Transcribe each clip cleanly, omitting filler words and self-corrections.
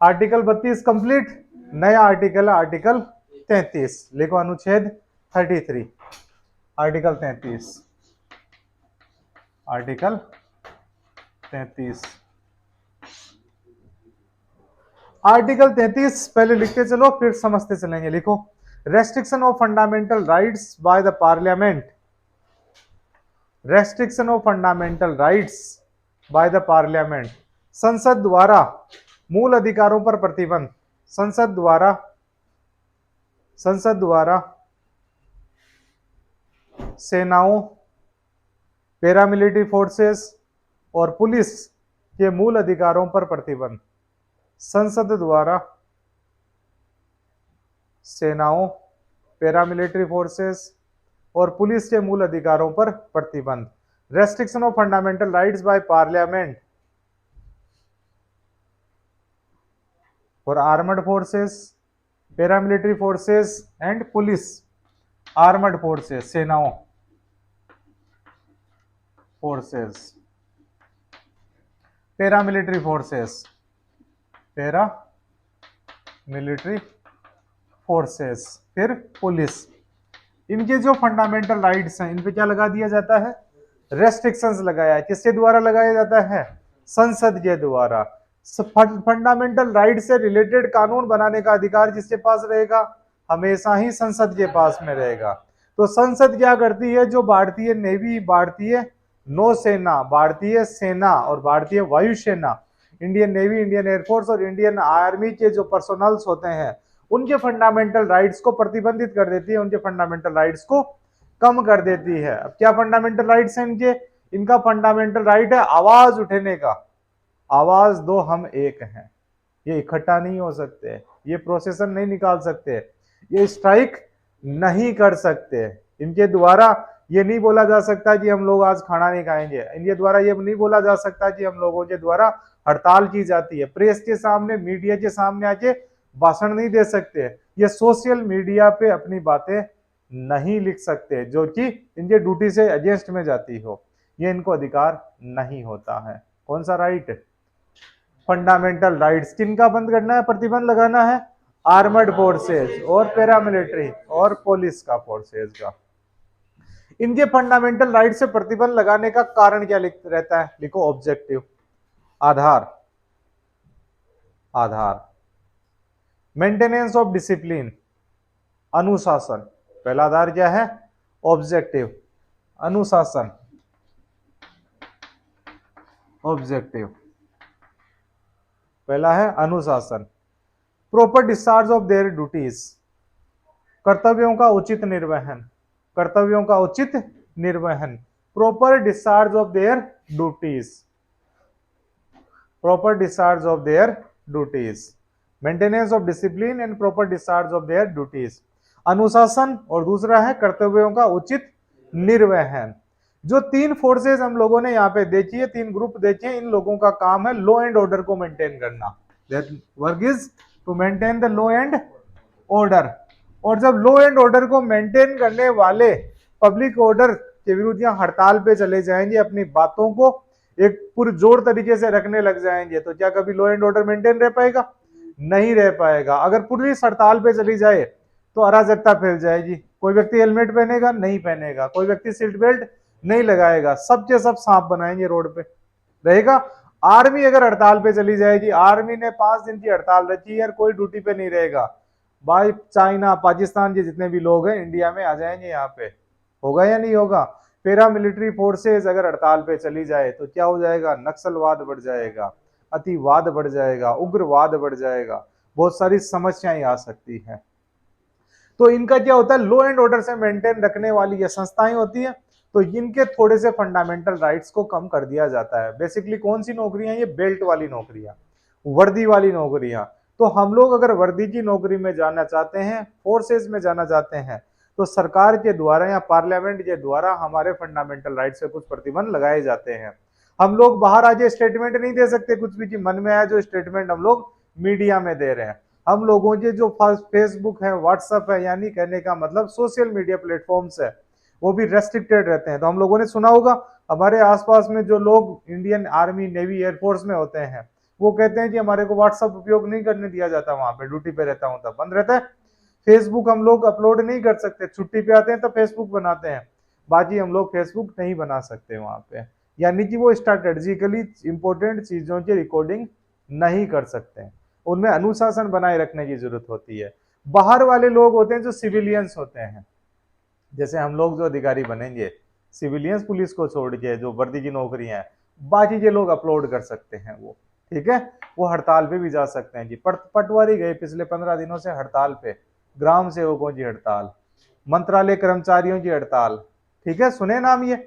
Article 32 complete. नया article है article 33, लिखो अनुच्छेद 33, आर्टिकल 33, आर्टिकल 33, आर्टिकल 33 पहले लिखते चलो फिर समझते चलेंगे। लिखो, restriction of fundamental rights by the parliament, restriction of fundamental rights by the parliament, संसद द्वारा मूल अधिकारों पर प्रतिबंध, संसद द्वारा सेनाओं, पैरामिलिट्री फोर्सेस और पुलिस के मूल अधिकारों पर प्रतिबंध, संसद द्वारा सेनाओं, पैरामिलिट्री फोर्सेस और पुलिस के मूल अधिकारों पर प्रतिबंध। Restriction of fundamental rights by parliament for armed forces, paramilitary forces and police, armed forces सेनाओं, forces, paramilitary forces, para military forces, फिर पुलिस, इनके जो फंडामेंटल राइट्स हैं इन पे क्या लगा दिया जाता है, रेस्ट्रिक्शंस लगाया है। किसके द्वारा लगाया जाता है, संसद के द्वारा। फंडामेंटल राइट से रिलेटेड कानून बनाने का अधिकार जिसके पास रहेगा, हमेशा ही संसद के पास में रहेगा। तो संसद क्या करती है, जो भारतीय नेवी, भारतीय नौसेना, भारतीय सेना और भारतीय वायुसेना, इंडियन नेवी, इंडियन एयरफोर्स और इंडियन आर्मी के जो पर्सोनल्स होते हैं उनके फंडामेंटल राइट्स को प्रतिबंधित कर देती है, उनके फंडामेंटल राइट्स को कम कर देती है। अब क्या फंडामेंटल राइट्स हैं इनके, इनका फंडामेंटल राइट है आवाज उठाने का, आवाज दो हम एक हैं, ये इकट्ठा नहीं हो सकते, ये प्रोसेसन नहीं निकाल सकते, ये स्ट्राइक नहीं कर सकते, इनके द्वारा ये नहीं बोला जा सकता कि हम लोग आज खाना नहीं खाएंगे, इनके द्वारा ये नहीं बोला जा सकता कि हम लोगों के द्वारा हड़ताल की जाती है, प्रेस के सामने, मीडिया के सामने आके भाषण नहीं दे सकते, ये सोशल मीडिया पे अपनी बातें नहीं लिख सकते जो कि इनके ड्यूटी से अगेंस्ट में जाती हो, ये इनको अधिकार नहीं होता है। कौन सा राइट, फंडामेंटल राइट्स। किनका बंद करना है, प्रतिबंध लगाना है, आर्मर्ड फोर्सेस और पैरामिलिट्री और पुलिस का, फोर्सेस का। इनके फंडामेंटल राइट से प्रतिबंध लगाने का कारण क्या रहता है, लिखो objective, Aadhaar, Aadhaar, maintenance of discipline, अनुशासन, पहला आधार क्या है, ऑब्जेक्टिव, अनुशासन, ऑब्जेक्टिव, पहला है अनुशासन, proper discharge of their duties, कर्तव्यों का उचित निर्वहन, कर्तव्यों का उचित निर्वहन, proper discharge of their duties, proper discharge of their duties, maintenance of discipline and proper discharge of their duties, अनुशासन, और दूसरा है कर्तव्यों का उचित निर्वहन। जो तीन फोर्सेस हम लोगों ने यहाँ पे देखी है, तीन ग्रुप देखे, इन लोगों का काम है लॉ एंड ऑर्डर को मेंटेन करना, that work is to maintain the law and order. और जब लॉ एंड ऑर्डर को मेंटेन करने वाले पब्लिक ऑर्डर के विरुद्ध यहाँ हड़ताल पे चले जाएंगे, अपनी बातों को एक पुरजोर तरीके से रखने लग जाएंगे, तो क्या कभी लॉ एंड ऑर्डर मेंटेन रह पाएगा, नहीं रह पाएगा। अगर पुलिस हड़ताल पे चली जाए तो अराजकता फैल जाएगी, कोई व्यक्ति हेलमेट पहनेगा, नहीं पहनेगा, कोई व्यक्ति सीट बेल्ट नहीं लगाएगा, सब के सब सांप बनाएंगे रोड पे रहेगा। आर्मी अगर हड़ताल पे चली जाएगी, आर्मी ने 5 दिन की हड़ताल रखी है, कोई ड्यूटी पे नहीं रहेगा, भाई चाइना, पाकिस्तान के जितने भी लोग हैं इंडिया में आ जाएंगे, यहाँ पे होगा या नहीं होगा। पैरामिलिट्री फोर्सेस अगर हड़ताल पे चली जाए तो क्या हो जाएगा, नक्सलवाद बढ़ जाएगा, अतिवाद बढ़ जाएगा, उग्रवाद बढ़ जाएगा, बहुत सारी समस्याएं आ सकती हैं। तो इनका क्या होता है, लॉ एंड ऑर्डर से मेंटेन रखने वाली ये संस्थाएं होती हैं, तो इनके थोड़े से फंडामेंटल राइट्स को कम कर दिया जाता है। बेसिकली कौन सी नौकरियां, ये बेल्ट वाली नौकरियां, वर्दी वाली नौकरियां। तो हम लोग अगर वर्दी की नौकरी में जाना चाहते हैं, फोर्सेस में जाना चाहते हैं, तो सरकार के द्वारा या पार्लियामेंट के द्वारा हमारे फंडामेंटल राइट से कुछ प्रतिबंध लगाए जाते हैं। हम लोग बाहर आके स्टेटमेंट नहीं दे सकते कुछ भी, कि मन में आया जो स्टेटमेंट हम लोग मीडिया में दे रहे हैं। हम लोगों के जो फेसबुक है, व्हाट्सएप है, यानी कहने का मतलब सोशल मीडिया प्लेटफॉर्म्स है, वो भी रेस्ट्रिक्टेड रहते हैं। तो हम लोगों ने सुना होगा हमारे आसपास में जो लोग इंडियन आर्मी, नेवी, एयरफोर्स में होते हैं, वो कहते हैं कि हमारे को व्हाट्सएप उपयोग नहीं करने दिया जाता, वहां पे ड्यूटी पे रहता हूं तब बंद रहता है। फेसबुक हम लोग अपलोड नहीं कर सकते, छुट्टी पे आते हैं तो फेसबुक बनाते हैं, बाकी हम लोग फेसबुक नहीं बना सकते वहां पे, यानी कि वो स्ट्रैटेजिकली इंपॉर्टेंट चीजों की रिकॉर्डिंग नहीं कर सकते, उनमें अनुशासन बनाए रखने की जरूरत होती है। बाहर वाले लोग होते हैं जो सिविलियंस होते हैं, जैसे हम लोग जो अधिकारी बनेंगे, सिविलियंस पुलिस को छोड़ के जो वर्दी की नौकरियां हैं, बाकी के लोग अपलोड कर सकते हैं वो, ठीक है। वो हड़ताल पे भी जा सकते हैं जी। पटवारी गए पिछले 15 दिनों से हड़ताल पे, ग्राम सेवकों की हड़ताल, मंत्रालय कर्मचारियों की हड़ताल, ठीक है, सुने नाम ये,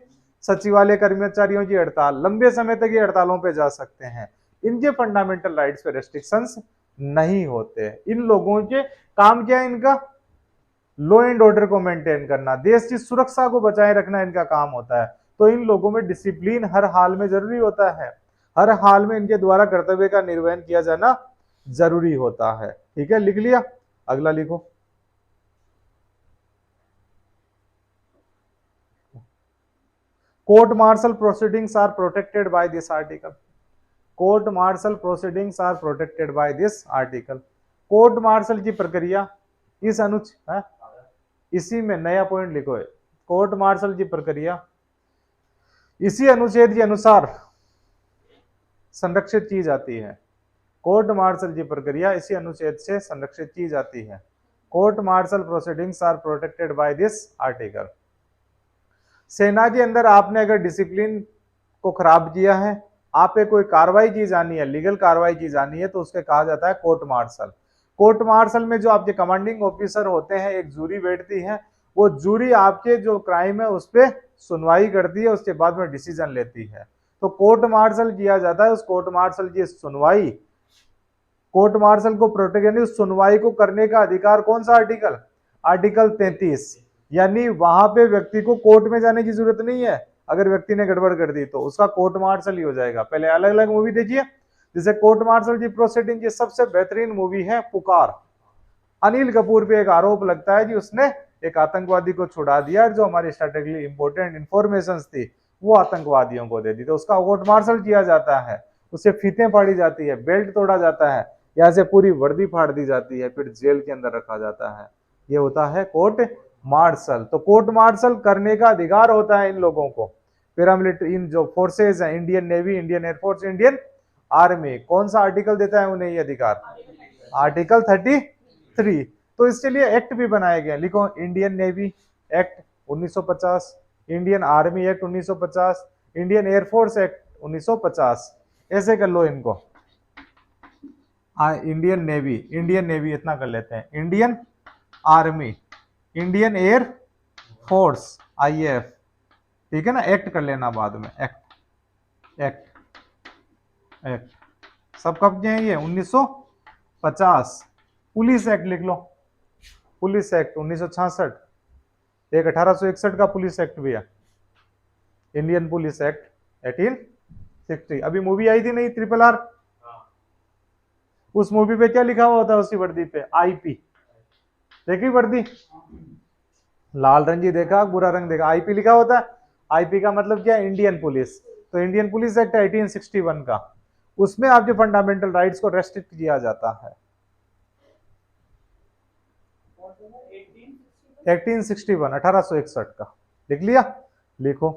सचिवालय कर्मचारियों की हड़ताल, लंबे समय तक ये हड़तालों पे जा सकते हैं। इनके फंडामेंटल राइट्स पे रेस्ट्रिक्शंस नहीं होते। इन लोगों के काम क्या है, इनका लॉ एंड ऑर्डर को मेंटेन करना, देश की सुरक्षा को बचाए रखना इनका काम होता है। तो इन लोगों में डिसिप्लिन हर हाल में जरूरी होता है, हर हाल में इनके द्वारा कर्तव्य का निर्वहन किया जाना जरूरी होता है, ठीक है। लिख लिया, अगला लिखो। Court martial proceedings are protected by this article. Court martial proceedings are protected by this article. Court martial की प्रक्रिया इस अनुच्छेद, इसी में नया पॉइंट लिखो है, कोर्ट मार्शल की प्रक्रिया इसी अनुच्छेद के अनुसार संरक्षित की जाती है। कोर्ट मार्शल की प्रक्रिया इसी अनुच्छेद से संरक्षित की जाती है। Court martial proceedings are protected by this article. सेना के अंदर आपने अगर डिसिप्लिन को खराब किया है, आप पे कोई कार्रवाई की जानी है, लीगल कार्रवाई की जानी है, तो उसके कहा जाता है कोर्ट मार्शल। कोर्ट मार्शल में जो आपके कमांडिंग ऑफिसर होते हैं, एक जूरी बैठती है, वो जूरी आपके जो क्राइम है उस पर सुनवाई करती है, उसके बाद में डिसीजन लेती है। तो कोर्ट मार्शल किया जाता है, उस कोर्ट मार्शल की सुनवाई, कोर्ट मार्शल को प्रोटेक्ट, यानी उस सुनवाई को करने का अधिकार कौन सा आर्टिकल, आर्टिकल 33, यानी वहां पे व्यक्ति को कोर्ट में जाने की जरूरत नहीं है, अगर व्यक्ति ने गड़बड़ कर दी तो उसका कोर्ट मार्शल ही हो जाएगा। पहले अलग अलग मूवी देखिए, जैसे कोर्ट मार्शल की प्रोसीडिंग की सबसे बेहतरीन मूवी है पुकार। अनिल कपूर पे एक आरोप लगता है कि उसने एक आतंकवादी को छुड़ा दिया, जो हमारी स्ट्रेटेजिकली इंपॉर्टेंट इंफॉर्मेशन थी वो आतंकवादियों को दे दी, तो उसका कोर्ट मार्शल किया जाता है, उससे फीतें फाड़ी जाती है, बेल्ट तोड़ा जाता है, यहाँ से पूरी वर्दी फाड़ दी जाती है, फिर जेल के अंदर रखा जाता है। ये होता है कोर्ट मार्शल। तो कोर्ट मार्शल करने का अधिकार होता है इन लोगों को। पैरामिलिट्री, इन जो फोर्सेज हैं, Indian navy, Indian air force, Indian army, कौन सा आर्टिकल देता है उन्हें ये अधिकार, आर्टिकल 33। तो इसके लिए एक्ट भी बनाए गए, लिखो, Indian navy act 1950, Indian army act 1950, Indian air force act 1950, ऐसे कर लो इनको। इंडियन नेवी, इंडियन नेवी इतना कर लेते हैं, Indian army, Indian air force, IAF, ठीक है ना, एक्ट कर लेना बाद में, एक्ट एक्ट एक्ट सब कब के हैं ये, 1950। पुलिस एक्ट लिख लो, पुलिस एक्ट 1966, एक 1861 का पुलिस एक्ट भी है, इंडियन पुलिस एक्ट 1860। अभी मूवी आई थी नहीं, RRR, उस मूवी पे क्या लिखा हुआ होता है उसी वर्दी पे, IP, देखी वर्दी, लाल रंग ही देखा, बुरा रंग देखा, IP लिखा होता है। IP का मतलब क्या है, इंडियन पुलिस। तो इंडियन पुलिस एक्ट 1861 का, उसमें आपके फंडामेंटल राइट्स को रेस्ट्रिक्ट किया जाता है। 1861, 1861 का लिख लिया, लिखो।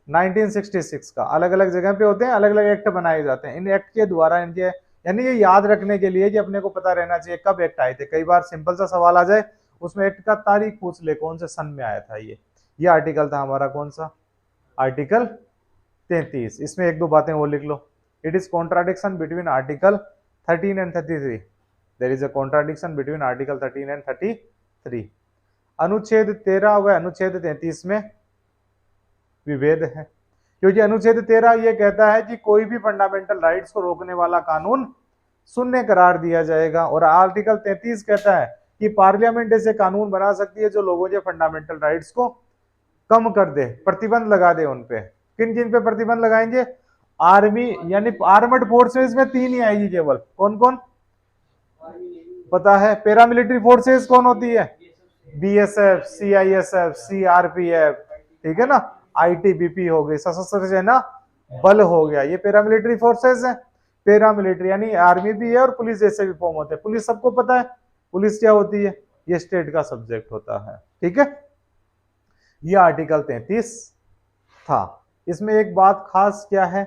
1966 का, अलग अलग जगह पे होते हैं, अलग अलग एक्ट बनाए जाते हैं, इन एक्ट के द्वारा इनके, यानी ये याद रखने के लिए कि अपने को पता रहना चाहिए कब एक्ट आए थे। कई बार सिंपल सा सवाल आ जाए, उसमें एक्ट का तारीख पूछ ले, कौन से सन में आया था ये आर्टिकल था हमारा कौन सा, आर्टिकल 33। इसमें एक दो बातें वो लिख लो, it is contradiction between article 13 and 33, there is a contradiction between article 13 and 33। अनुच्छेद 13 व अनुच्छेद 33 में विभेद है, क्योंकि अनुच्छेद 13 ये कहता है कि कोई भी फंडामेंटल राइट्स को रोकने वाला कानून शून्य करार दिया जाएगा, और आर्टिकल 33 कहता है कि पार्लियामेंट ऐसे कानून बना सकती है जो लोगों के फंडामेंटल राइट्स को कम कर दे, प्रतिबंध लगा दे उन पे। किन किन पे प्रतिबंध लगाएंगे, आर्मी, यानी आर्मड फोर्सेस में 3 ही आएगी केवल, कौन कौन पता है, पैरामिलिट्री फोर्सेस कौन होती है, BSF, CISF, CRPF, ठीक है ना। आईटीबीपी हो गई, सशस्त्र सेना बल हो गया, ये पैरामिलिट्री फोर्सेस है। पैरामिलिट्री यानी आर्मी भी है और पुलिस जैसे भी फॉर्म होते हैं। पुलिस सबको पता है पुलिस क्या होती है, ये स्टेट का सब्जेक्ट होता है, ठीक है। ये आर्टिकल 33 था। इसमें एक बात खास क्या है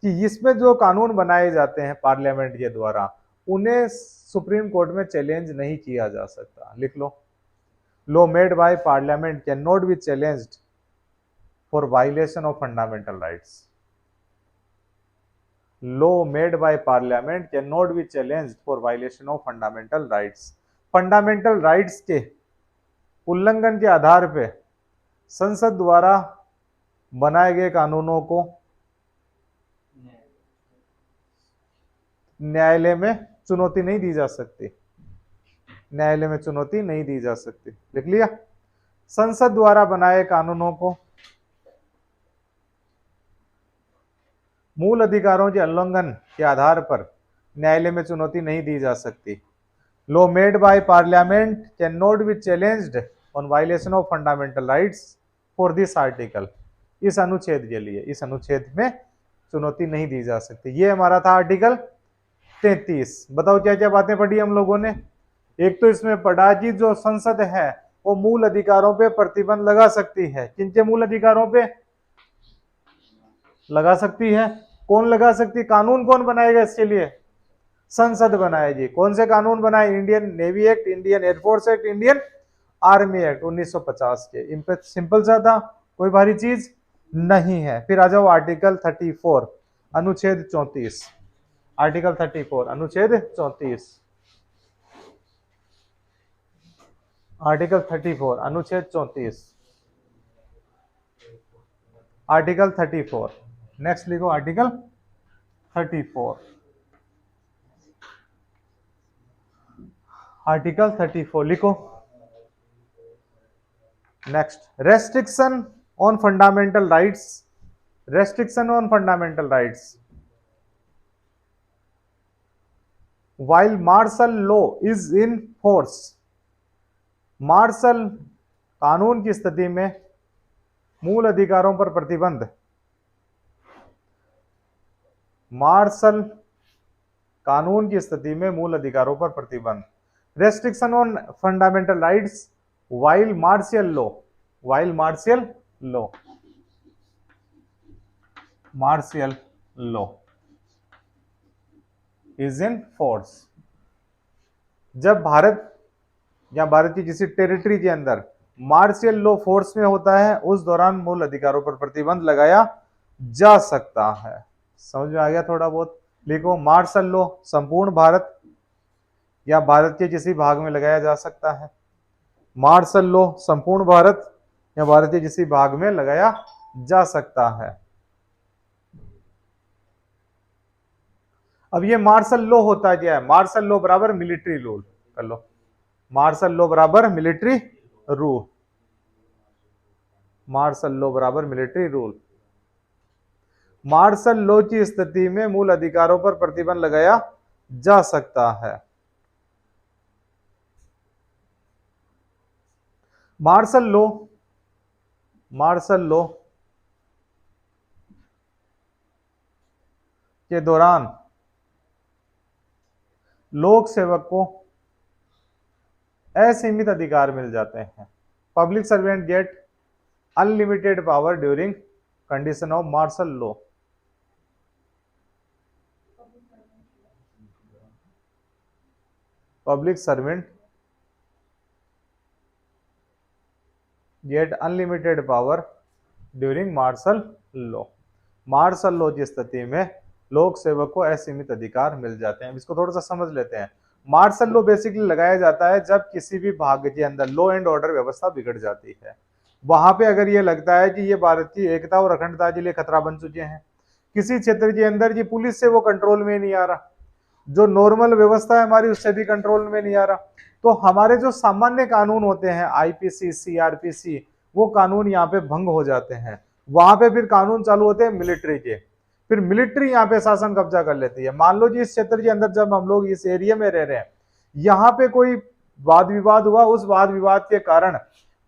कि इसमें जो कानून बनाए जाते हैं पार्लियामेंट के द्वारा, उन्हें सुप्रीम कोर्ट में चैलेंज नहीं किया जा सकता। लिख लो, law made by parliament can not be challenged for violation of fundamental rights. Law made by parliament can not be challenged for violation of fundamental rights. Fundamental rights के उल्लंघन के आधार पे संसद द्वारा बनाए गए कानूनों को न्यायालय में चुनौती नहीं दी जा सकती। न्यायालय में चुनौती नहीं दी जा सकती, लिख लिया। संसद द्वारा बनाए कानूनों को मूल अधिकारों के उल्लंघन के आधार पर न्यायालय में चुनौती नहीं दी जा सकती। Law made by parliament can not be challenged on violation of fundamental rights for this article. इस अनुच्छेद के लिए, इस अनुच्छेद में चुनौती नहीं दी जा सकती। ये हमारा था आर्टिकल 33। बताओ क्या क्या बातें पढ़ी हम लोगों ने। एक तो इसमें पढ़ा कि जो संसद है वो मूल अधिकारों पे प्रतिबंध लगा सकती है। किनके मूल अधिकारों पे लगा सकती है? कौन लगा सकती? कानून कौन बनाएगा इसके लिए? संसद बनाएगी। कौन से कानून बनाए? Indian navy act, Indian air force act, Indian army act 1950 के। इन पे सिंपल सा था, कोई भारी चीज नहीं है। फिर आ जाओ आर्टिकल 34 अनुच्छेद 34। आर्टिकल 34 अनुच्छेद 34। आर्टिकल 34 अनुच्छेद 34। आर्टिकल 34 नेक्स्ट लिखो, आर्टिकल 34। आर्टिकल 34 लिखो। Next, restriction on fundamental rights. Restriction on fundamental rights while martial law is in force। Martial कानून की स्थिति में मूल अधिकारों पर प्रतिबंध। मार्शल कानून की स्थिति में मूल अधिकारों पर प्रतिबंध। Restriction on fundamental rights while martial law, while martial law, martial law is in force। जब भारत या भारत की किसी टेरिटरी के अंदर मार्शियल लॉ फोर्स में होता है, उस दौरान मूल अधिकारों पर प्रतिबंध लगाया जा सकता है। समझ में आ गया थोड़ा बहुत? लिखो, मार्शल लॉ संपूर्ण भारत या भारत के किसी भाग में लगाया जा सकता है। मार्शल लॉ संपूर्ण भारत या भारत के किसी भाग में लगाया जा सकता है। अब ये मार्शल लॉ होता क्या है? मार्शल लॉ बराबर मिलिट्री रूल। कर लो, मार्शल लॉ बराबर मिलिट्री रूल। मार्शल लॉ बराबर मिलिट्री रूल। मार्शल लॉ की स्थिति में मूल अधिकारों पर प्रतिबंध लगाया जा सकता है। मार्शल लॉ, मार्शल लॉ के दौरान लोक सेवक को असीमित अधिकार मिल जाते हैं। Public servant get unlimited power during condition of martial law. Public servant get unlimited power during martial law. Martial law की स्थिति में लोक सेवक को असीमित अधिकार मिल जाते हैं। इसको थोड़ा सा समझ लेते हैं। मार्शल लॉ बेसिकली लगाया जाता है जब किसी भी भाग के अंदर लॉ एंड ऑर्डर व्यवस्था बिगड़ जाती है। वहां पे अगर ये लगता है कि ये भारत की एकता और अखंडता के लिए खतरा बन चुके हैं, किसी क्षेत्र के अंदर की पुलिस से वो कंट्रोल में नहीं आ रहा, जो नॉर्मल व्यवस्था है हमारी उससे भी कंट्रोल में नहीं आ रहा, तो हमारे जो सामान्य कानून होते हैं आईपीसी, सीआरपीसी, वो कानून यहाँ पे भंग हो जाते हैं। वहां पे फिर कानून चालू होते हैं मिलिट्री के। फिर मिलिट्री यहाँ पे शासन कब्जा कर लेती है। मान लो जी इस क्षेत्र के अंदर जब हम लोग इस एरिया में रह रहे हैं, यहाँ पे कोई वाद विवाद हुआ, उस वाद विवाद के कारण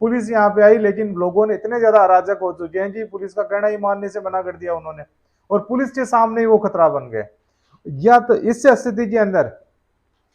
पुलिस यहाँ पे आई, लेकिन लोगों ने इतने ज्यादा अराजक हो चुके हैं कि पुलिस का कहना ही मानने से मना कर दिया उन्होंने, और पुलिस के सामने ही वो खतरा बन गए। या तो इस स्थिति के अंदर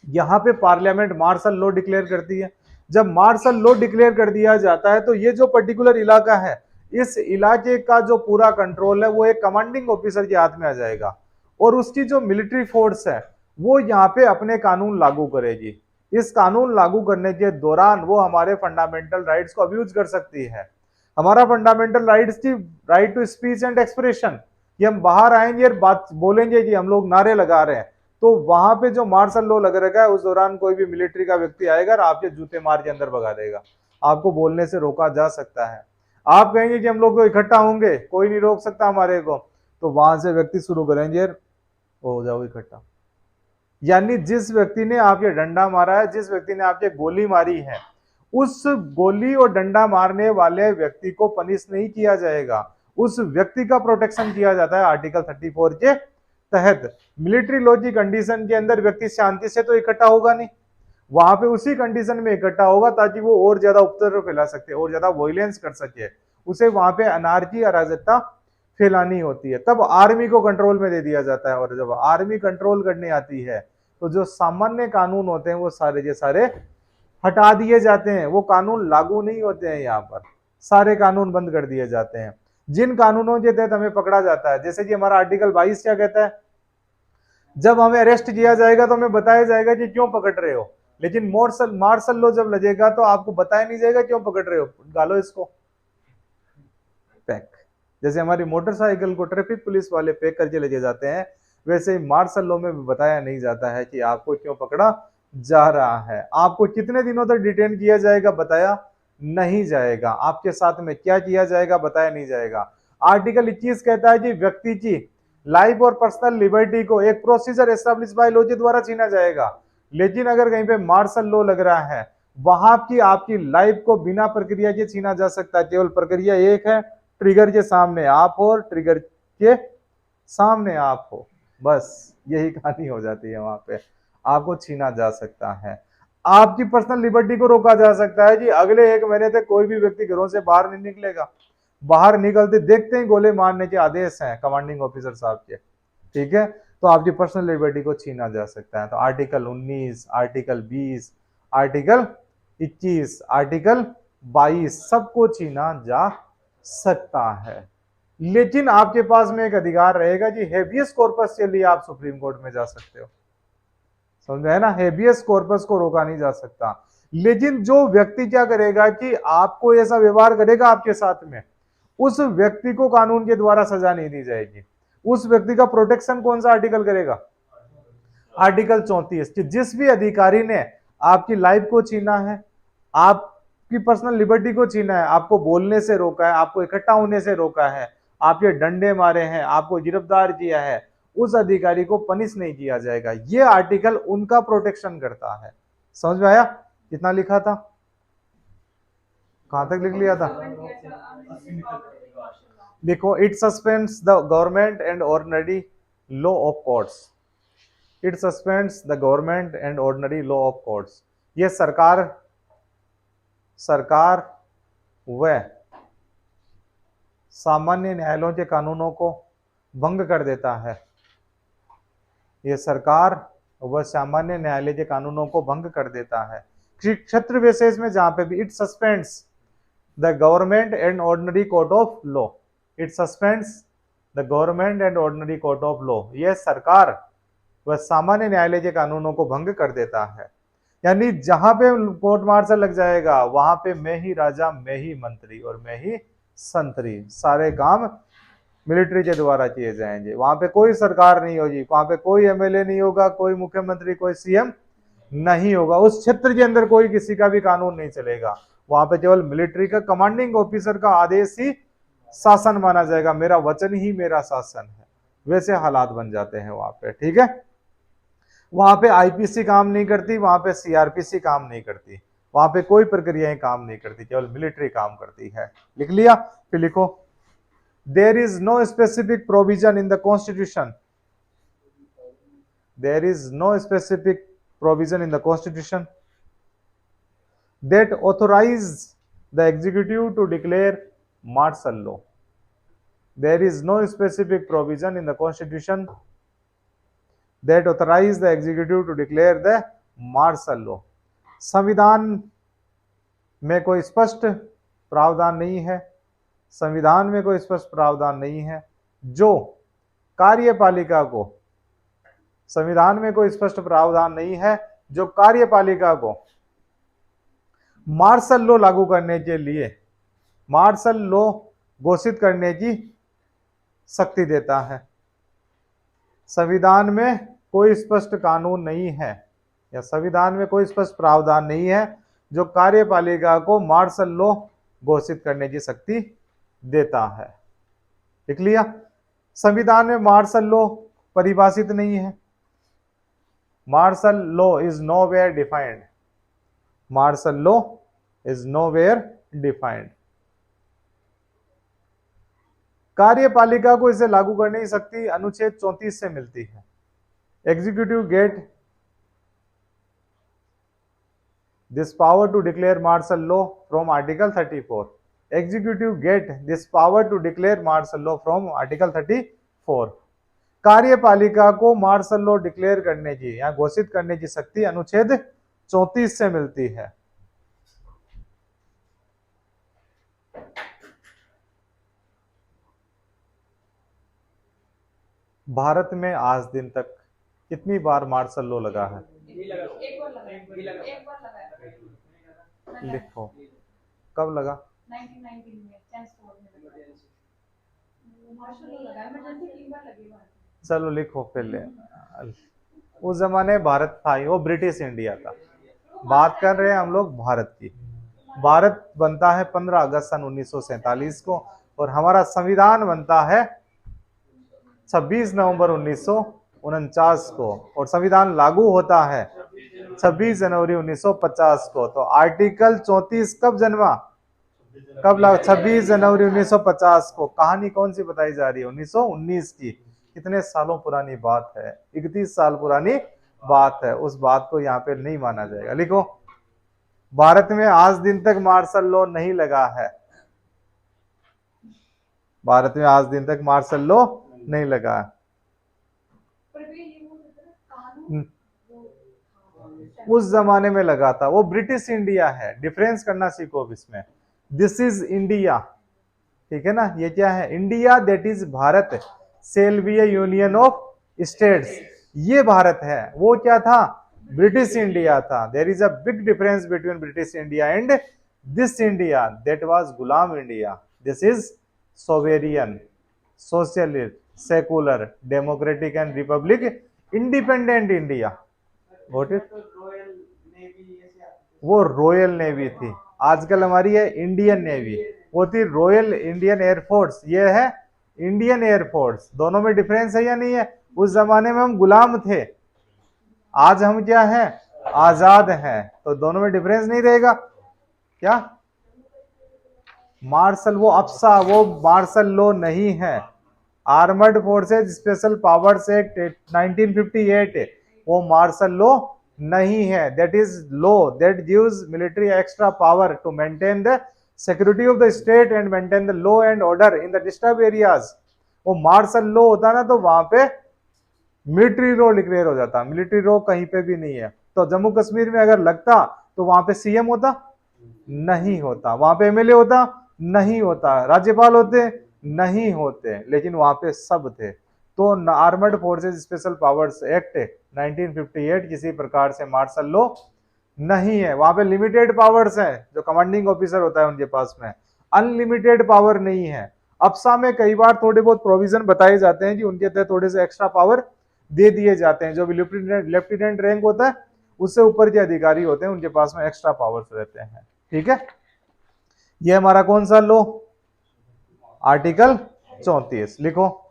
यहाँ पे पार्लियामेंट मार्शल लॉ डिक्लेयर करती है। जब मार्शल लॉ डिक्लेयर कर दिया जाता है तो ये जो पर्टिकुलर इलाका है, इस इलाके का जो पूरा कंट्रोल है वो एक कमांडिंग ऑफिसर के हाथ में आ जाएगा, और उसकी जो मिलिट्री फोर्स है वो यहाँ पे अपने कानून लागू करेगी। इस कानून लागू करने के दौरान वो हमारे फंडामेंटल राइट्स को अब्यूज कर सकती है। हमारा फंडामेंटल राइट्स की right to speech and expression, कि हम बाहर आएंगे और बात बोलेंगे कि हम लोग नारे लगा रहे हैं, तो वहां पे जो मार्शल लॉ लग रखा है उस दौरान कोई भी मिलिट्री का व्यक्ति आएगा और आपके जूते मार के अंदर भगा देगा, आपको बोलने से रोका जा सकता है। आप कहेंगे कि हम लोग तो इकट्ठा होंगे, कोई नहीं रोक सकता हमारे को, तो वहां से व्यक्ति शुरू करेंगे हो जाओ इकट्ठा। यानी जिस व्यक्ति ने आपके डंडा मारा है, जिस व्यक्ति ने आपके गोली मारी है, उस गोली और डंडा मारने वाले व्यक्ति को पनिश नहीं किया जाएगा, उस व्यक्ति का प्रोटेक्शन किया जाता है आर्टिकल 34 के तहत। मिलिट्री लॉ की कंडीशन के अंदर व्यक्ति शांति से तो इकट्ठा होगा नहीं, वहां पे उसी कंडीशन में इकट्ठा होगा ताकि वो और ज्यादा उपद्रव फैला सके, और ज्यादा वॉयलेंस कर सके, उसे वहां पे अनार्की अराजकता फैलानी होती है, तब आर्मी को कंट्रोल में दे दिया जाता है। और जब आर्मी कंट्रोल करने आती है तो जो सामान्य कानून होते हैं वो सारे के सारे हटा दिए जाते हैं, वो कानून लागू नहीं होते हैं, यहाँ पर सारे कानून बंद कर दिए जाते हैं। जिन कानूनों के तहत हमें पकड़ा जाता है, जैसे कि हमारा आर्टिकल 22 क्या कहता है, जब हमें अरेस्ट किया जाएगा तो हमें बताया जाएगा कि क्यों पकड़ रहे हो, लेकिन मार्शल लॉ जब लगेगा तो आपको बताया नहीं जाएगा क्यों पकड़ रहे हो, डालो इसको पैक। जैसे हमारी मोटरसाइकिल को ट्रैफिक पुलिस वाले पैक करके लेके जाते हैं, वैसे ही मार्शल लॉ में भी बताया नहीं जाता है कि आपको क्यों पकड़ा जा रहा है, आपको कितने दिनों तक डिटेन किया जाएगा बताया नहीं जाएगा, आपके साथ में क्या किया जाएगा बताया नहीं जाएगा। आर्टिकल 21 कहता है कि व्यक्ति की लाइफ और पर्सनल लिबर्टी को एक प्रोसीजर एस्टैब्लिश बाय लॉ के द्वारा छीना जाएगा। लेकिन अगर कहीं पे मार्शल लॉ लग रहा है, वहां की आपकी लाइफ को बिना प्रक्रिया के छीना जा सकता है। केवल प्रक्रिया एक है, ट्रिगर के सामने आप हो और ट्रिगर के सामने आप हो, बस यही कहानी हो जाती है। वहां पे आपको छीना जा सकता है, आपकी पर्सनल लिबर्टी को रोका जा सकता है कि अगले 1 महीने तक कोई भी व्यक्ति घरों से बाहर नहीं निकलेगा, बाहर निकलते देखते ही गोले मारने के आदेश हैं कमांडिंग ऑफिसर साहब के, ठीक है, तो आपकी पर्सनल लिबर्टी को छीना जा सकता है। तो आर्टिकल 19, आर्टिकल 20, आर्टिकल 21, आर्टिकल 22 सबको छीना जा सकता है। लेकिन आपके पास में एक अधिकार रहेगा कि हेबियस कॉर्पस के लिए आप सुप्रीम कोर्ट में जा सकते हो, समझ में है ना, हेबियस कॉर्पस को रोका नहीं जा सकता। लेकिन जो व्यक्ति क्या करेगा कि आपको ऐसा व्यवहार करेगा आपके साथ में, उस व्यक्ति को कानून के द्वारा सजा नहीं दी जाएगी। उस व्यक्ति का प्रोटेक्शन कौन सा आर्टिकल करेगा, आर्टिकल 34, कि जिस भी अधिकारी ने आपकी लाइफ को छीना है, आपकी पर्सनल लिबर्टी को छीना है, आपको बोलने से रोका है, आपको इकट्ठा होने से रोका है, आपके डंडे मारे हैं, आपको गिरफ्तार किया है, उस अधिकारी को पनिश नहीं किया जाएगा। ये आर्टिकल उनका प्रोटेक्शन करता है। समझ में आया कितना लिखा था, कहां तक लिख लिया था, देखो, it suspends the government and ordinary law of courts, it suspends the government and ordinary law of courts, ये सरकार व सामान्य न्यायालयों के कानूनों को भंग कर देता है, ये सरकार व सामान्य न्यायालय के कानूनों को भंग कर देता है। क्षेत्र विशेष में जहां पे भी it suspends the government and ordinary court of law, it suspends the government and ordinary court of law, यह सरकार व सामान्य न्यायालय के कानूनों को भंग कर देता है। यानी जहां पे कोर्ट मार्शल लग जाएगा वहां पे मैं ही राजा, मैं ही मंत्री और मैं ही संतरी, सारे काम मिलिट्री के द्वारा किए जाएंगे। वहां पे कोई सरकार नहीं होगी, वहां पे कोई एमएलए नहीं होगा, कोई मुख्यमंत्री, कोई सीएम नहीं होगा, उस क्षेत्र के अंदर कोई किसी का भी कानून नहीं चलेगा, वहां पे केवल मिलिट्री का कमांडिंग ऑफिसर का आदेश ही शासन माना जाएगा, मेरा वचन ही मेरा शासन है, वैसे हालात बन जाते हैं वहां पे, ठीक है। वहां पे आईपीसी काम नहीं करती, वहां पे सीआरपीसी काम नहीं करती, वहां पे कोई प्रक्रियाएं काम नहीं करती, केवल मिलिट्री काम करती है। लिख लिया, फिर लिखो, there is no specific provision in the constitution, there is no specific provision in the constitution that authorize the executive to declare martial law. There is no specific provision in the constitution that authorize the executive to declare the martial law. संविधान में कोई स्पष्ट प्रावधान नहीं है, संविधान में कोई स्पष्ट प्रावधान नहीं है जो कार्यपालिका को, संविधान में कोई स्पष्ट प्रावधान नहीं है जो कार्यपालिका को मार्शल लॉ लागू करने के लिए, मार्शल लॉ घोषित करने की शक्ति देता है। संविधान में कोई स्पष्ट कानून नहीं है या संविधान में कोई स्पष्ट प्रावधान नहीं है जो कार्यपालिका को मार्शल लॉ घोषित करने की शक्ति देता है। लिख लिया? संविधान में मार्शल लॉ परिभाषित नहीं है। Martial law is nowhere defined, martial law is nowhere defined. कार्यपालिका को इसे लागू करने की शक्ति अनुच्छेद 34 से मिलती है। Executive get this power to declare martial law from article 34. Executive get this power to declare martial law from article 34. कार्यपालिका को मार्शल लॉ डिक्लेयर करने की या घोषित करने की शक्ति अनुच्छेद 34 से मिलती है। भारत में आज दिन तक कितनी बार मार्शल लॉ लगा है? एक बार लगा है। लिखो कब लगा? 1919 में 10th floor में लगा। मार्शल लॉ लगा है, इमरजेंसी 3 बार लगी हुआ है। चलो लिखो पहले। उस जमाने भारत था, वो ब्रिटिश इंडिया था। बात कर रहे हैं हम लोग भारत की। भारत बनता है 15 अगस्त सन 1947 को और हमारा संविधान बनता है 26 नवंबर 1949 को और संविधान लागू होता है 26 जनवरी 1950 को। तो आर्टिकल 34 कब जन्मा? कब लगा? 26 जनवरी 1950 को। कहानी कौन सी बताई जा रही है? 1919 की। कितने सालों पुरानी बात है? 31 साल पुरानी बात है। उस बात को यहाँ पे नहीं माना जाएगा। लिखो, भारत में आज दिन तक मार्शल लॉ नहीं लगा है। भारत में आज दिन तक मार्शल लॉ नहीं लगा है। उस जमाने में लगा था, वो ब्रिटिश इंडिया है। डिफरेंस करना सीखो अब इसमें। दिस इज इंडिया, ठीक है ना? ये क्या है? India, that is Bharat, shall be a union of states. ये भारत है। वो क्या था? ब्रिटिश इंडिया था। There is a big difference between British India and this India, that was गुलाम India. This is sovereign, socialist, secular, democratic and republic, independent India. What is? वो royal navy थी। आजकल हमारी है इंडियन नेवी, वो थी royal Indian air force. ये है इंडियन एयरफोर्स। दोनों में डिफरेंस है या नहीं है? उस जमाने में हम गुलाम थे, आज हम क्या है? आजाद हैं। तो दोनों में डिफरेंस नहीं रहेगा क्या? मार्शल, वो अफसा, वो मार्शल लॉ नहीं है। Armed forces special powers act 1958, वो मार्शल लॉ नहीं है। That is law that gives military extra power to maintain the security of the state and maintain the law and order in the disturb areas. वो martial law होता ना तो वहां पे military law declare हो जाता। मिलिट्री लॉ कहीं पे भी नहीं है। तो जम्मू कश्मीर में अगर लगता तो वहां पे सीएम होता? नहीं होता। वहां पे एमएलए होता? नहीं होता। राज्यपाल होते? नहीं होते। लेकिन वहां पे सब थे। तो armoured forces special powers act 1958 किसी प्रकार से मार्शल लॉ नहीं है। वहां पे लिमिटेड पावर्स हैं, जो कमांडिंग ऑफिसर होता है उनके पास में, अनलिमिटेड पावर नहीं है। अफसा में कई बार थोड़े बहुत प्रोविजन बताए जाते हैं कि उनके तहत थोड़े से एक्स्ट्रा पावर दे दिए जाते हैं। जो भी लेफ्टिनेंट रैंक होता है उससे ऊपर के अधिकारी होते हैं, उनके पास में एक्स्ट्रा पावर्स रहते हैं। ठीक है, ये हमारा कौन सा लॉ? आर्टिकल 34। लिखो,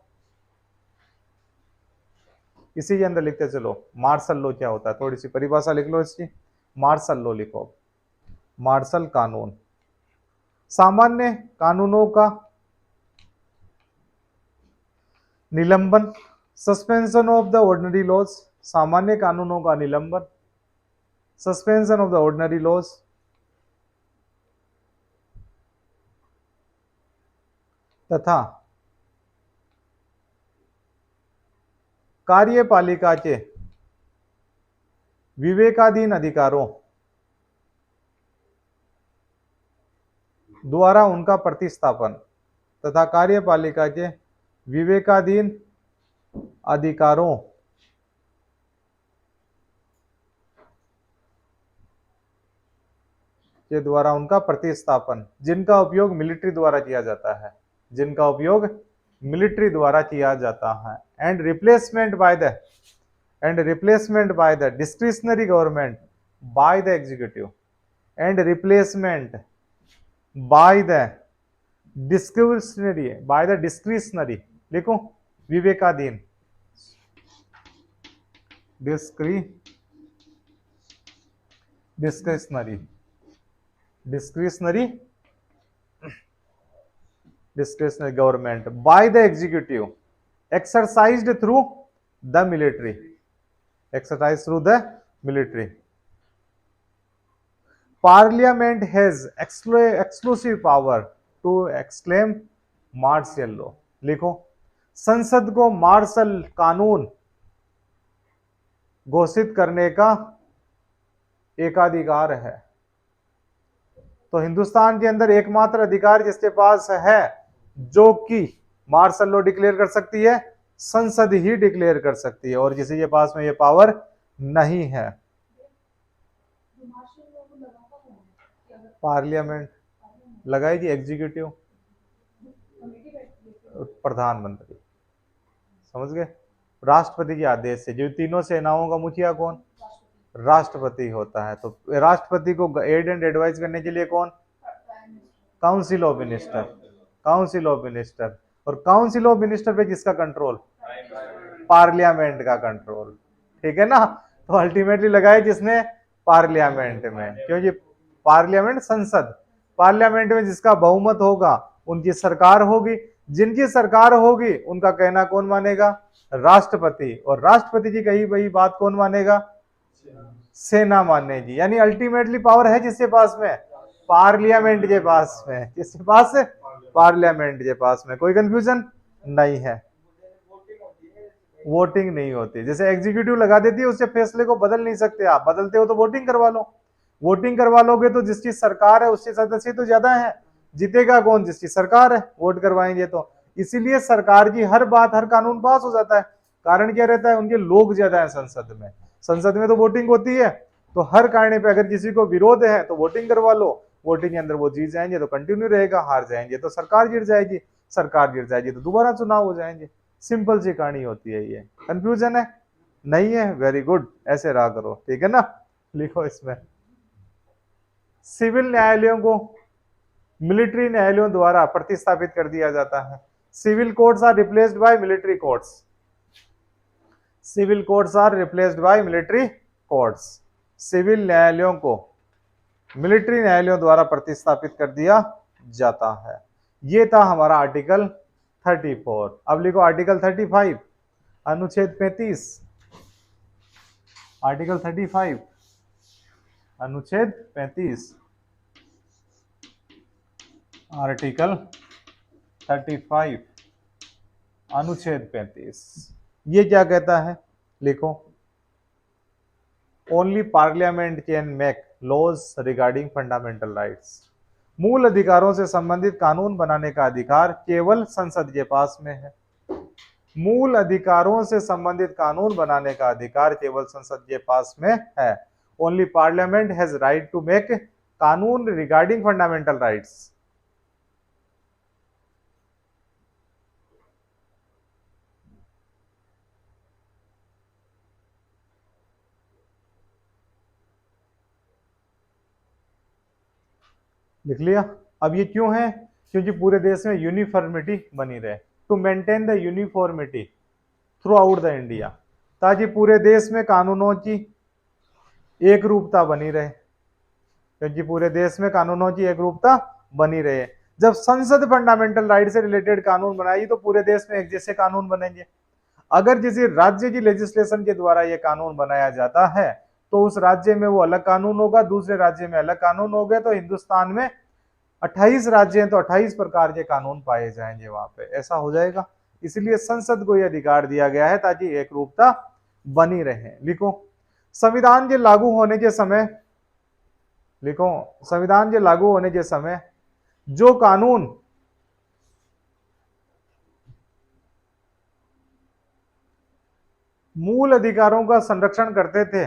इसी के अंदर लिखते चलो मार्शल लॉ क्या होता है। थोड़ी सी परिभाषा लिख लो इसकी। मार्शल लॉ लिखो, मार्शल कानून, सामान्य कानूनों का निलंबन, suspension of the ordinary laws. सामान्य कानूनों का निलंबन, suspension of the ordinary laws, तथा कार्यपालिकाचे विवेकाधीन अधिकारों द्वारा उनका प्रतिस्थापन, तथा कार्यपालिका के विवेकाधीन अधिकारों के द्वारा उनका प्रतिस्थापन, जिनका उपयोग मिलिट्री द्वारा किया जाता है, जिनका उपयोग मिलिट्री द्वारा किया जाता है, and replacement by the discretionary government by the executive, and replacement by the discretionary लिखो, विवेकाधीन, discretionary government by the executive exercised through the military, Parliament has exclusive power to exclaim martial law, लिखो, संसद को martial कानून घोषित करने का एकाधिकार है। तो हिंदुस्तान के अंदर एकमात्र अधिकार जिसके पास है जो कि मार्शल लॉ डिक्लेयर कर सकती है, संसद ही डिक्लेयर कर सकती है, और किसी के पास में ये पावर नहीं है। पार्लियामेंट लगाएगी, एग्जीक्यूटिव प्रधानमंत्री, समझ गए। राष्ट्रपति के आदेश से, जो तीनों सेनाओं का मुखिया कौन, राष्ट्रपति होता है। तो राष्ट्रपति को एड एंड एडवाइस करने के लिए कौन, काउंसिल ऑफ मिनिस्टर, और काउंसिल ऑफ मिनिस्टर पे किसका कंट्रोल, पार्लियामेंट का कंट्रोल, ठीक है ना। तो अल्टीमेटली लगाए जिसने, पार्लियामेंट में, क्योंकि पार्लियामेंट संसद, पार्लियामेंट में जिसका बहुमत होगा उनकी सरकार होगी, जिनकी सरकार होगी उनका कहना कौन मानेगा, राष्ट्रपति, और राष्ट्रपति की कही वही बात कौन मानेगा, सेना मानेगी। यानी अल्टीमेटली पावर है किसके पास में, पार्लियामेंट के पास में, किसके पास है, पार्लियामेंट के पास में। कोई कंफ्यूजन नहीं है, वोटिंग नहीं होती। जैसे एग्जीक्यूटिव लगा देती है, उससे फैसले को बदल नहीं सकते आप, बदलते हो तो वोटिंग करवा लो, वोटिंग करवा लोगे तो जिसकी सरकार है उसके सदस्य तो ज्यादा है, जीतेगा कौन, जिसकी सरकार है, वोट करवाएंगे तो। इसीलिए सरकार की हर बात, हर कानून पास हो जाता है। कारण क्या रहता है, उनके लोग ज्यादा है संसद में, संसद में तो वोटिंग होती है, तो हर कारण पे अगर किसी को विरोध है तो वोटिंग करवा लो, वोटिंग के अंदर वो जीत जाएंगे तो कंटिन्यू रहेगा, हार जाएंगे तो सरकार गिर जाएगी, सरकार गिर जाएगी तो दोबारा चुनाव हो जाएंगे। सिंपल सी कहानी होती है ये। कंफ्यूजन है, नहीं है, वेरी गुड, ऐसे रहा करो, ठीक है ना। लिखो इसमें, सिविल न्यायालयों को मिलिट्री न्यायालयों द्वारा प्रतिस्थापित कर दिया जाता है। Civil courts are replaced by military courts, civil courts are replaced by military courts, civil न्यायालयों को मिलिट्री न्यायालयों द्वारा प्रतिस्थापित कर दिया जाता है। ये था हमारा आर्टिकल 34। अब लिखो आर्टिकल 35, अनुच्छेद 35, आर्टिकल 35 अनुच्छेद 35, आर्टिकल 35 अनुच्छेद 35, ये क्या कहता है, लिखो, only parliament can make laws regarding fundamental rights, मूल अधिकारों से संबंधित कानून बनाने का अधिकार केवल संसद के पास में है। मूल अधिकारों से संबंधित कानून बनाने का अधिकार केवल संसद के पास में है। Only parliament has right to make कानून रिगार्डिंग फंडामेंटल राइट्स। लिख लिया। अब ये क्यों है, क्योंकि पूरे देश में यूनिफॉर्मिटी बनी रहे, to maintain the uniformity throughout the India, ताकि पूरे देश में कानूनों की एक रूपता बनी रहे, क्योंकि पूरे देश में कानूनों की एक रूपता बनी रहे। जब संसद फंडामेंटल राइट से रिलेटेड कानून बनाई तो पूरे देश में एक जैसे कानून बनेंगे। अगर किसी राज्य की लेजिस्लेशन के द्वारा यह कानून बनाया जाता है तो उस राज्य में वो अलग कानून होगा, दूसरे राज्य में अलग कानून होगा, तो हिंदुस्तान में 28 राज्य हैं तो 28 प्रकार के कानून पाए जाएंगे वहां पे, ऐसा हो जाएगा। इसलिए संसद को यह अधिकार दिया गया है ताकि एक रूपता बनी रहे। लिखो संविधान के लागू होने के समय, लिखो संविधान के लागू होने के समय जो कानून मूल अधिकारों का संरक्षण करते थे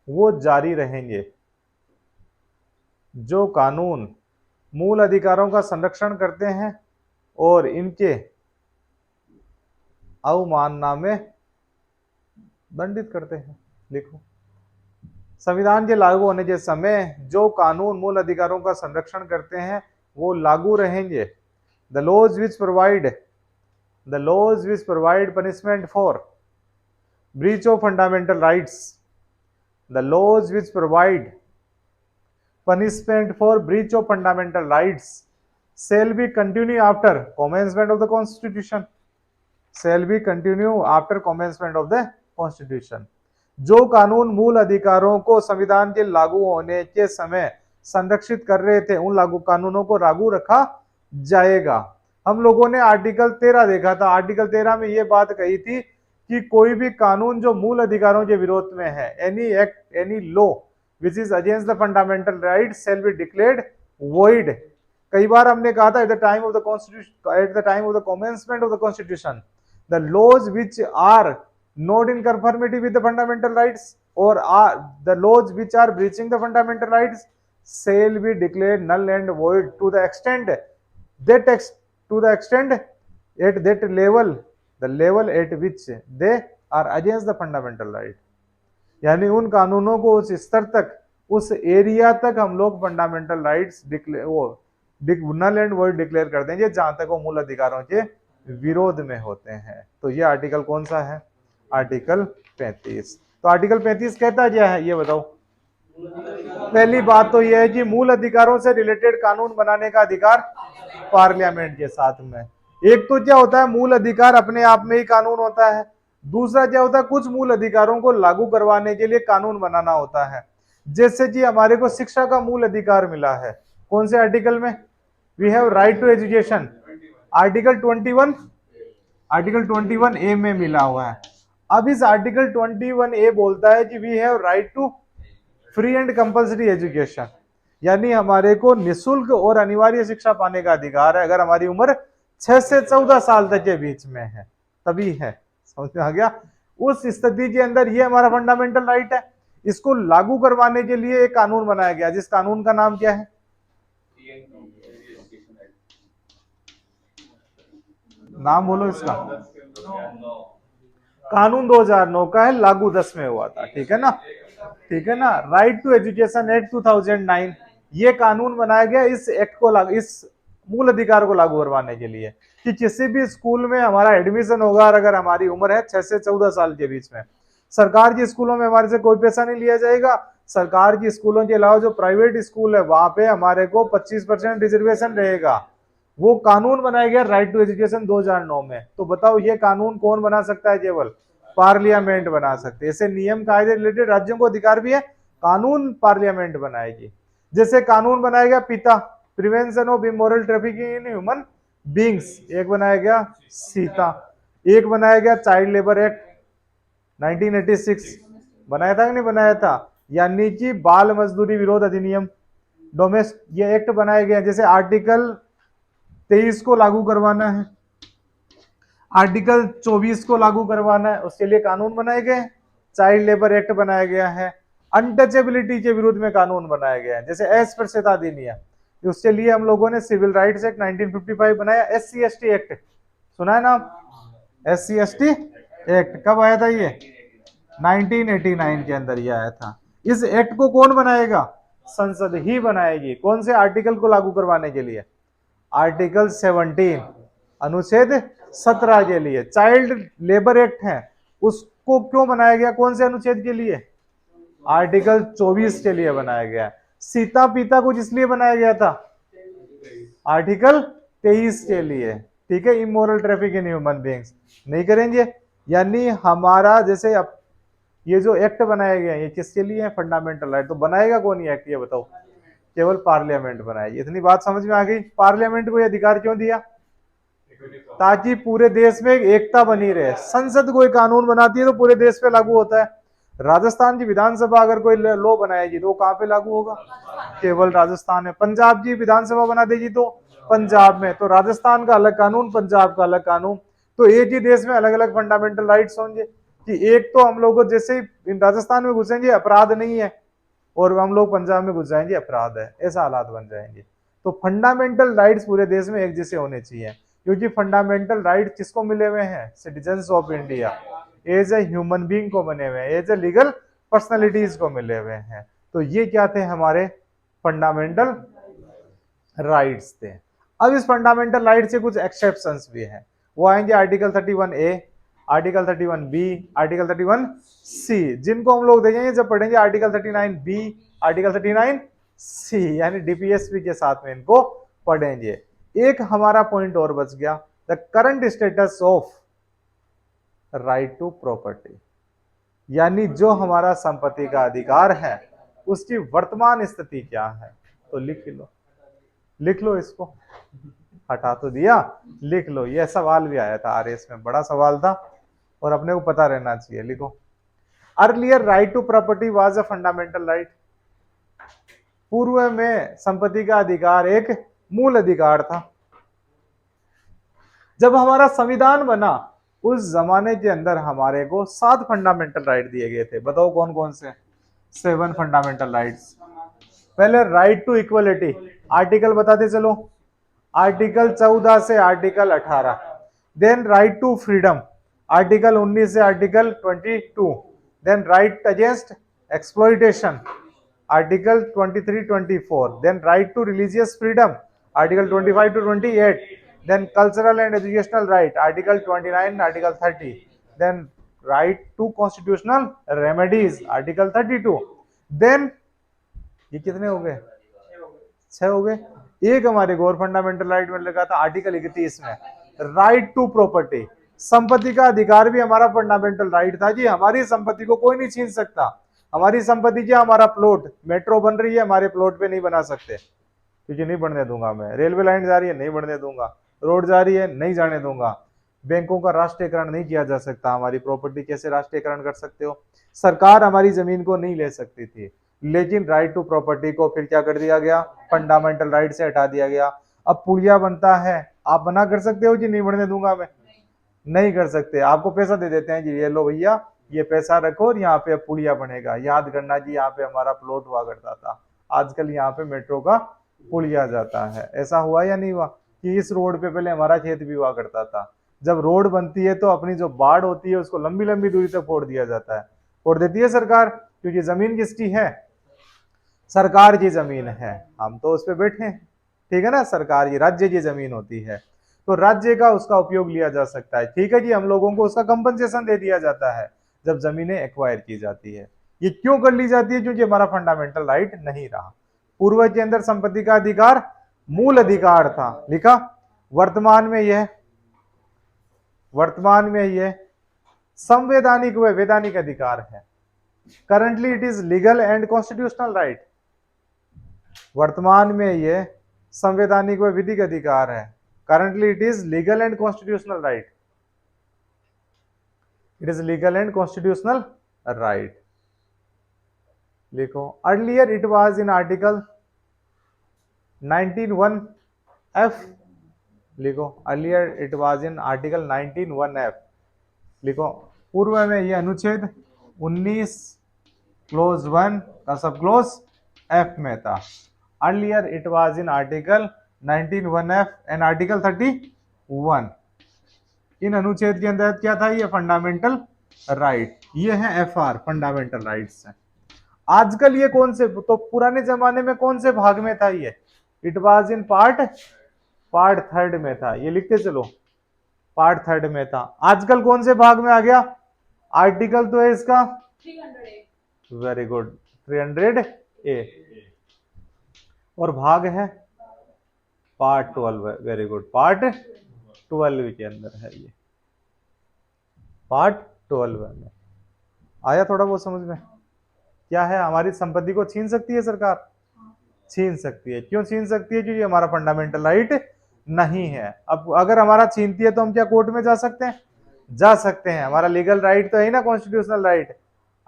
वो जारी रहेंगे। जो कानून मूल अधिकारों का संरक्षण करते हैं और इनके अवमानना में दंडित करते हैं। लिखो संविधान के लागू होने के समय जो कानून मूल अधिकारों का संरक्षण करते हैं वो लागू रहेंगे। The laws which provide punishment for breach of fundamental rights, the laws which provide punishment for breach of fundamental rights shall be continue after commencement of the constitution, shall be continue after commencement of the constitution। जो कानून मूल अधिकारों को संविधान के लागू होने के समय संरक्षित कर रहे थे उन लागू कानूनों को लागू रखा जाएगा। हम लोगों ने आर्टिकल 13 देखा था। आर्टिकल 13 में यह बात कही थी कि कोई भी कानून जो मूल अधिकारों के विरोध में है, any act any law which is against the fundamental rights shall be declared void. कई बार हमने कहा था at the time of the constitution, at the time of the commencement of the constitution the laws which are not in conformity with the fundamental rights और the laws which are breaching the fundamental rights shall be declared null and void to the extent at that level, the level at which they are against the fundamental right। यानी उन कानूनों को उस स्तर तक, उस area तक हम लोग fundamental rights null and void declare कर देंगे जहां तक वो मूल अधिकारों के विरोध में होते हैं। तो ये आर्टिकल कौन सा है? आर्टिकल 35। तो आर्टिकल 35 कहता क्या है ये बताओ। पहली बात तो यह है कि मूल अधिकारों से रिलेटेड कानून बनाने का अधिकार पार्लियामेंट के साथ में। एक तो क्या होता है मूल अधिकार अपने आप में ही कानून होता है, दूसरा क्या होता है कुछ मूल अधिकारों को लागू करवाने के लिए कानून बनाना होता है। जैसे कि हमारे को शिक्षा का मूल अधिकार मिला है, कौन से आर्टिकल में? We have right to education, article 21A में मिला हुआ है। अब इस आर्टिकल 21A बोलता है कि we have right to free and compulsory education, यानी हमारे को निःशुल्क और अनिवार्य शिक्षा पाने का अधिकार है अगर हमारी उम्र 6 से 14 साल तक के बीच में है, तभी है। समझ में आ गया? उस स्थिति के अंदर ये हमारा फंडामेंटल राइट है। इसको लागू करवाने के लिए एक कानून बनाया गया जिस कानून का नाम क्या है? नाम बोलो इसका। कानून 2009 का है, लागू 10 में हुआ था। ठीक है ना, ठीक है ना। राइट टू एजुकेशन एक्ट 2009 ये कानून बनाया गया इस एक्ट को इस मूल अधिकार को लागू करवाने के लिए कि किसी भी स्कूल में हमारा एडमिशन होगा और अगर हमारी उम्र है 6 से 14 साल के बीच में, सरकार के स्कूलों में हमारे से कोई पैसा नहीं लिया जाएगा। सरकार की स्कूलों के अलावा जो प्राइवेट स्कूल है वहां पे हमारे को 25% रिजर्वेशन रहेगा। वो कानून बनाया गया राइट टू एजुकेशन 2009 में। तो बताओ ये कानून कौन बना सकता है? केवल पार्लियामेंट बना सकते हैं। ऐसे नियम कायदे रिलेटेड राज्यों को अधिकार भी है, कानून पार्लियामेंट बनाएगी। जैसे कानून बनाया गया पिता, prevention of immoral trafficking in human beings, एक बनाया गया सीता, एक बनाया गया चाइल्ड लेबर एक्ट 1986 बनाया था कि नहीं बनाया था, यानी कि बाल मजदूरी विरोध अधिनियम ये एक्ट बनाए गए। जैसे आर्टिकल 23 को लागू करवाना है, आर्टिकल 24 को लागू करवाना है, उसके लिए कानून बनाए गए। चाइल्ड लेबर एक्ट बनाया गया है, अनटचेबिलिटी के विरुद्ध में कानून बनाया गया है जैसे अस्पृश्यता अधिनियम, उसके लिए हम लोगों ने सिविल राइट्स एक्ट 1955 बनाया। SC/ST एक्ट सुना है ना? SC/ST एक्ट कब आया था? ये 1989 के अंदर ये आया था। इस एक्ट को कौन बनाएगा? संसद ही बनाएगी। कौन से आर्टिकल को लागू करवाने के लिए? आर्टिकल 17 अनुच्छेद 17 के लिए। चाइल्ड लेबर एक्ट है उसको क्यों बनाया गया? कौन से अनुच्छेद के लिए? आर्टिकल 24 के लिए बनाया गया। सीता पिता को किस लिए बनाया गया था? आर्टिकल 23 के लिए। ठीक है, immoral traffic in human beings नहीं करेंगे। यानी हमारा जैसे अब ये जो एक्ट बनाए गए ये किसके लिए है? Fundamental right. तो बनाएगा कौन ये एक्ट? ये बताओ केवल पार्लियामेंट बनाएगी। इतनी बात समझ में आ गई। पार्लियामेंट को ये अधिकार क्यों दिया? ताकि पूरे देश में एकता बनी रहे। संसद कोई कानून बनाती है तो पूरे देश पे लागू होता है। राजस्थान की विधानसभा अगर कोई लॉ बनाएगी तो वो कहां पे लागू होगा? केवल राजस्थान में। पंजाब की विधानसभा बना देगी तो पंजाब में। तो राजस्थान का अलग कानून, पंजाब का अलग कानून। तो एक ही देश में अलग अलग फंडामेंटल राइट्स होंगे कि एक तो हम लोग जैसे ही राजस्थान में घुसेंगे अपराध नहीं है और हम लोग पंजाब में घुस जाएंगे अपराध है, ऐसा हालात बन जाएंगे। तो फंडामेंटल राइट्स पूरे देश में एक जैसे होने चाहिए, क्योंकि फंडामेंटल राइट किसको मिले हुए हैं? Citizens of India, as a human being को बने हुए हैं, एज ए लीगल पर्सनैलिटीज को मिले हुए हैं। तो ये क्या थे? हमारे फंडामेंटल राइट्स थे। अब इस फंडामेंटल राइट से कुछ एक्सेप्शंस भी हैं, वो आएंगे article 31A, article 31B, article 31C, जिनको हम लोग देखेंगे जब पढ़ेंगे आर्टिकल 39B, आर्टिकल 39C, यानी डीपीएसपी के साथ में इनको पढ़ेंगे। एक हमारा पॉइंट और बच गया, the current status of right to property, यानी जो हमारा संपत्ति का अधिकार है उसकी वर्तमान स्थिति क्या है। तो लिख लो इसको, हटा तो दिया, लिख लो। यह सवाल भी आया था आरएस में, बड़ा सवाल था और अपने को पता रहना चाहिए। लिखो, earlier right to property was a fundamental right. पूर्व में संपत्ति का अधिकार एक मूल अधिकार था। जब हमारा संविधान बना उस जमाने के अंदर हमारे को 7 फंडामेंटल राइट दिए गए थे। बताओ कौन कौन से? 7 फंडामेंटल राइट्स। पहले राइट टू इक्वलिटी, आर्टिकल बताते चलो, आर्टिकल 14 से article 18। Then right to freedom, article 19 से article 22। Then right against exploitation, article 23-24। Then right to religious freedom, article 25 to 28। then cultural and educational right, article 29, article 30। then right to constitutional remedies, article 32। then ये कितने हो गए? 6 हो गए। एक हमारे और फंडामेंटल राइट में लगा था आर्टिकल 31 में, राइट टू प्रॉपर्टी। संपत्ति का अधिकार भी हमारा फंडामेंटल राइट था कि हमारी संपत्ति को कोई नहीं छीन सकता। हमारी संपत्ति क्या? हमारा प्लॉट, मेट्रो बन रही है हमारे प्लॉट पे नहीं बना सकते क्योंकि नहीं बनने दूंगा मैं। रेलवे लाइन जा रही है, नहीं बनने दूंगा। रोड जा रही है, नहीं जाने दूंगा। बैंकों का राष्ट्रीयकरण नहीं किया जा सकता, हमारी प्रॉपर्टी कैसे राष्ट्रीयकरण कर सकते हो? सरकार हमारी जमीन को नहीं ले सकती थी, लेकिन राइट टू प्रॉपर्टी को फिर क्या कर दिया गया? फंडामेंटल राइट से हटा दिया गया। अब पुलिया बनता है, आप बना कर सकते हो कि नहीं बनने दूंगा मैं? नहीं कर सकते। आपको पैसा दे देते हैं जी, ये लो भैया ये पैसा रखो और यहाँ पे पुलिया बनेगा। याद करना जी, यहाँ पे हमारा प्लॉट हुआ करता था, आजकल यहाँ पे मेट्रो का पुलिया जाता है। ऐसा हुआ या नहीं हुआ कि इस रोड पे पहले हमारा खेत भी हुआ करता था। जब रोड बनती है तो अपनी जो बाढ़ होती है उसको लंबी लंबी दूरी तक फोड़ दिया जाता है। फोड़ देती है सरकार, क्योंकि जमीन किसकी है? सरकार की जमीन है, हम तो उस पर बैठे हैं, ठीक है ना। सरकार की, राज्य की जमीन होती है तो राज्य का उसका उपयोग लिया जा सकता है, ठीक है जी। हम लोगों को उसका कंपनसेशन दे दिया जाता है जब जमीनें एक्वायर की जाती है। ये क्यों कर ली जाती है? क्योंकि हमारा फंडामेंटल राइट नहीं रहा। पूर्व के अंदर संपत्ति का अधिकार मूल अधिकार था, लिखा। वर्तमान में यह संवैधानिक व वैधानिक अधिकार है। Currently it is legal and constitutional right. वर्तमान में यह संवैधानिक व विधिक अधिकार है। Currently it is legal and constitutional right. It is legal and constitutional right. लिखो, earlier it was in article 19(1)(f। लिखो, earlier it was in article 19(1)(f। लिखो, पूर्व में यह अनुच्छेद 19 क्लोज 1 का सब क्लोज F में था। Earlier it was in article 19(1)(f and article 31। इन अनुच्छेद के अंदर क्या था? ये फंडामेंटल राइट, ये है FR, फंडामेंटल राइट्स है। आजकल ये कौन से, तो पुराने जमाने में कौन से भाग में था ये? इट वाज इन पार्ट 3 में था, ये लिखते चलो, पार्ट 3 में था। आजकल कौन से भाग में आ गया? आर्टिकल तो है इसका 300A। Very good, 300A। और भाग है पार्ट 12। वेरी गुड, पार्ट 12 के अंदर है ये, पार्ट 12 में। आया थोड़ा बहुत समझ में? क्या है? हमारी संपत्ति को छीन सकती है सरकार? छीन सकती है। क्यों छीन सकती है? क्योंकि हमारा फंडामेंटल राइट नहीं है। अब अगर हमारा छीनती है तो हम क्या कोर्ट में जा सकते हैं? जा सकते हैं। हमारा लीगल राइट तो है ना, कॉन्स्टिट्यूशनल राइट।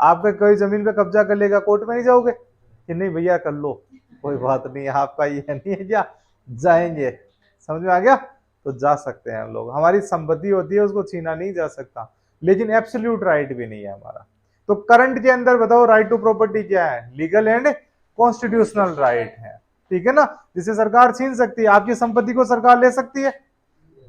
आपका कोई जमीन पे कब्जा कर लेगा, कोर्ट में नहीं जाओगे कि नहीं भैया कर लो, कोई बात नहीं, आपका ये नहीं है, क्या जाएंगे? समझ में आ गया? तो जा सकते हैं हम लोग। हमारी संपत्ति होती है, उसको छीना नहीं जा सकता, लेकिन एब्सोल्यूट राइट भी नहीं है हमारा। तो करंट के अंदर बताओ राइट टू प्रॉपर्टी क्या है? लीगल एंड कॉन्स्टिट्यूशनल राइट है, ठीक है ना, जिसे सरकार छीन सकती है। आपकी संपत्ति को सरकार ले सकती है,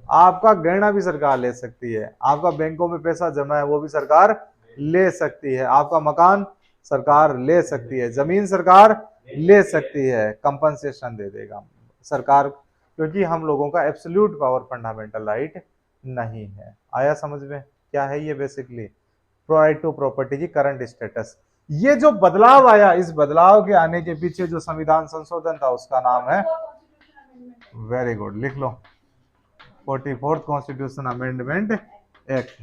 आपका गहना भी सरकार ले सकती है, आपका बैंकों में पैसा जमा है वो भी सरकार ले सकती है, आपका मकान सरकार ले सकती है, जमीन सरकार ले सकती है, कंपनसेशन दे देगा सरकार, क्योंकि हम लोगों का एब्सोल्यूट पावर फंडामेंटल राइट नहीं है। आया समझ में? क्या है ये? बेसिकली राइट टू प्रॉपर्टी की करंट स्टेटस। ये जो बदलाव आया, इस बदलाव के आने के पीछे जो संविधान संशोधन था उसका नाम है, वेरी गुड, लिख लो, 44th कॉन्स्टिट्यूशन अमेंडमेंट एक्ट।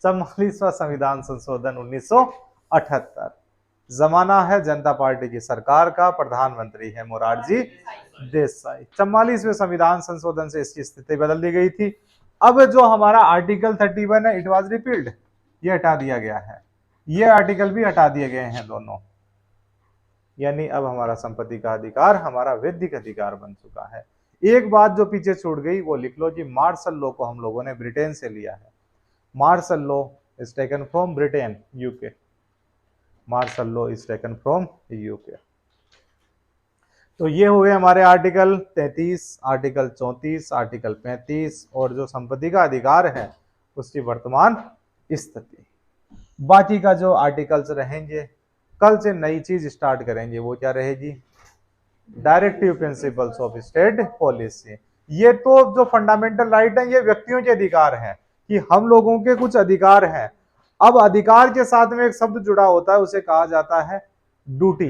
44वां संविधान संशोधन 1978। जमाना है जनता पार्टी की सरकार का, प्रधानमंत्री है मोरारजी देसाई। 44वें संविधान संशोधन से इसकी स्थिति बदल दी गई थी। अब जो हमारा आर्टिकल 31 है, इट वाज रिपील्ड, ये हटा दिया गया है, ये आर्टिकल भी हटा दिए गए हैं दोनों। यानी अब हमारा संपत्ति का अधिकार हमारा वैधिक अधिकार बन चुका है। एक बात जो पीछे छूट गई वो लिख लो कि मार्शल लॉ को हम लोगों ने ब्रिटेन से लिया है। Martial law is taken from Britain, UK. Martial law is taken from UK. तो ये हुए हमारे आर्टिकल 33, आर्टिकल 34, आर्टिकल 35 और जो संपत्ति का अधिकार है उसकी वर्तमान स्थिति। बाकी का जो आर्टिकल्स रहेंगे, कल से नई चीज स्टार्ट करेंगे, वो क्या रहेगी? Directive principles of state policy. ये तो जो फंडामेंटल राइट है ये व्यक्तियों के अधिकार हैं कि हम लोगों के कुछ अधिकार हैं। अब अधिकार के साथ में एक शब्द जुड़ा होता है, उसे कहा जाता है duty.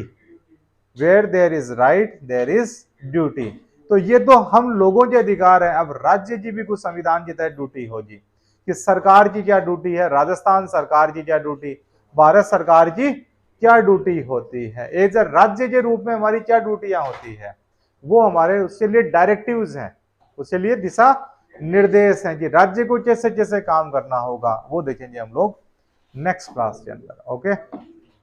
Where there is right there is duty. तो ये तो हम लोगों के अधिकार है। अब राज्य की भी कुछ संविधान के तहत ड्यूटी होगी कि सरकार की क्या ड्यूटी है, राजस्थान सरकार की क्या ड्यूटी, भारत सरकार की क्या ड्यूटी होती है, एज अ राज्य के रूप में हमारी क्या ड्यूटियां होती है, वो हमारे उसके लिए डायरेक्टिव्स हैं, उसके लिए दिशा निर्देश हैं कि राज्य को कैसे कैसे काम करना होगा, वो देखेंगे हम लोग नेक्स्ट क्लास के अंदर। ओके।